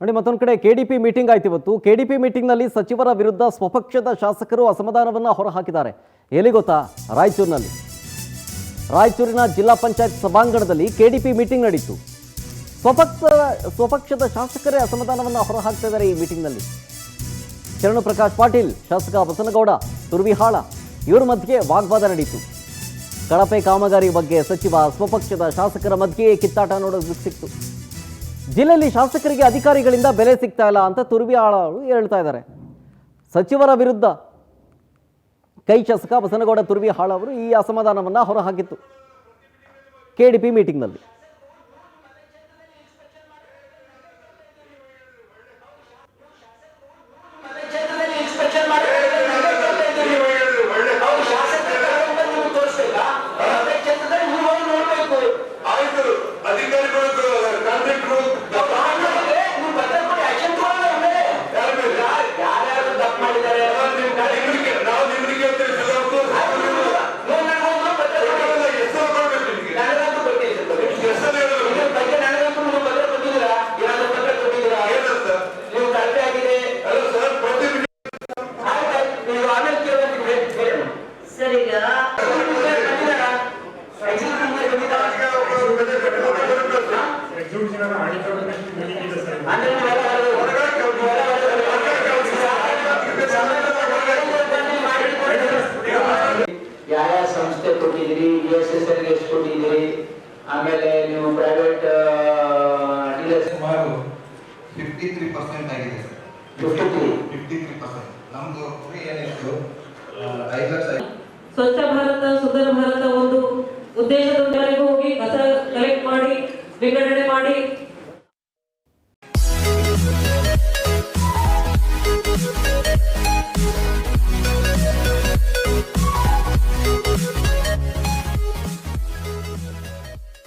ನೋಡಿ, ಮತ್ತೊಂದು ಕಡೆ ಕೆಡಿಪಿ ಮೀಟಿಂಗ್ ಆಯ್ತು ಇವತ್ತು. ಕೆಡಿಪಿ ಮೀಟಿಂಗ್ನಲ್ಲಿ ಸಚಿವರ ವಿರುದ್ಧ ಸ್ವಪಕ್ಷದ ಶಾಸಕರು ಅಸಮಾಧಾನವನ್ನು ಹೊರಹಾಕಿದ್ದಾರೆ. ಎಲ್ಲಿ ಗೊತ್ತಾ? ರಾಯಚೂರಿನ ಜಿಲ್ಲಾ ಪಂಚಾಯತ್ ಸಭಾಂಗಣದಲ್ಲಿ ಕೆಡಿಪಿ ಮೀಟಿಂಗ್ ನಡೀತು. ಸ್ವಪಕ್ಷದ ಶಾಸಕರೇ ಅಸಮಾಧಾನವನ್ನು ಹೊರಹಾಕ್ತಾ ಇದ್ದಾರೆ ಈ ಮೀಟಿಂಗ್ನಲ್ಲಿ. ಶರಣು ಪ್ರಕಾಶ್ ಪಾಟೀಲ್, ಶಾಸಕ ಬಸನಗೌಡ ತುರ್ವಿಹಾಳ ಇವರ ಮಧ್ಯೆ ವಾಗ್ವಾದ ನಡೀತು. ಕಳಪೆ ಕಾಮಗಾರಿ ಬಗ್ಗೆ ಸಚಿವ ಸ್ವಪಕ್ಷದ ಶಾಸಕರ ಮಧ್ಯೆಯೇ ಕಿತ್ತಾಟ ನೋಡೋದಕ್ಕೆ ಸಿಕ್ತು. ಜಿಲ್ಲೆಯಲ್ಲಿ ಶಾಸಕರಿಗೆ ಅಧಿಕಾರಿಗಳಿಂದ ಬೆಲೆ ಸಿಗ್ತಾ ಇಲ್ಲ ಅಂತ ತುರ್ವಿಹಾಳ ಹೇಳ್ತಾ ಇದ್ದಾರೆ. ಸಚಿವರ ವಿರುದ್ಧ ಕೈ ಶಾಸಕ ಬಸನಗೌಡ ತುರ್ವಿಹಾಳ ಅವರು ಈ ಅಸಮಾಧಾನವನ್ನು ಹೊರಹಾಕಿತ್ತು ಕೆಡಿಪಿ ಮೀಟಿಂಗ್ನಲ್ಲಿ. ಯಾವ ಸಂಸ್ಥೆ ಕೊಟ್ಟಿದ್ದೀರಿ, ESSL ಎಷ್ಟು ಕೊಟ್ಟಿದ್ದೀರಿ, ಆಮೇಲೆ ನೀವು ಪ್ರೈವೇಟ್ ಡೀಲರ್ಸ್ ಸುಮಾರು 53% ಆಗಿದೆ ಸರ್. 53% ನಮ್ದು ಏನಿತ್ತು 5 ಲಕ್ಷ. ಸ್ವಚ್ಛ ಭಾರತ ಸುಂದರ ಭಾರತ ಒಂದು ಉದ್ದೇಶದೊಂದಿಗೆ ಹೋಗಿ ಕಸ ಕಲೆಕ್ಟ್ ಮಾಡಿ ವಿಂಗಡಣೆ ಮಾಡಿ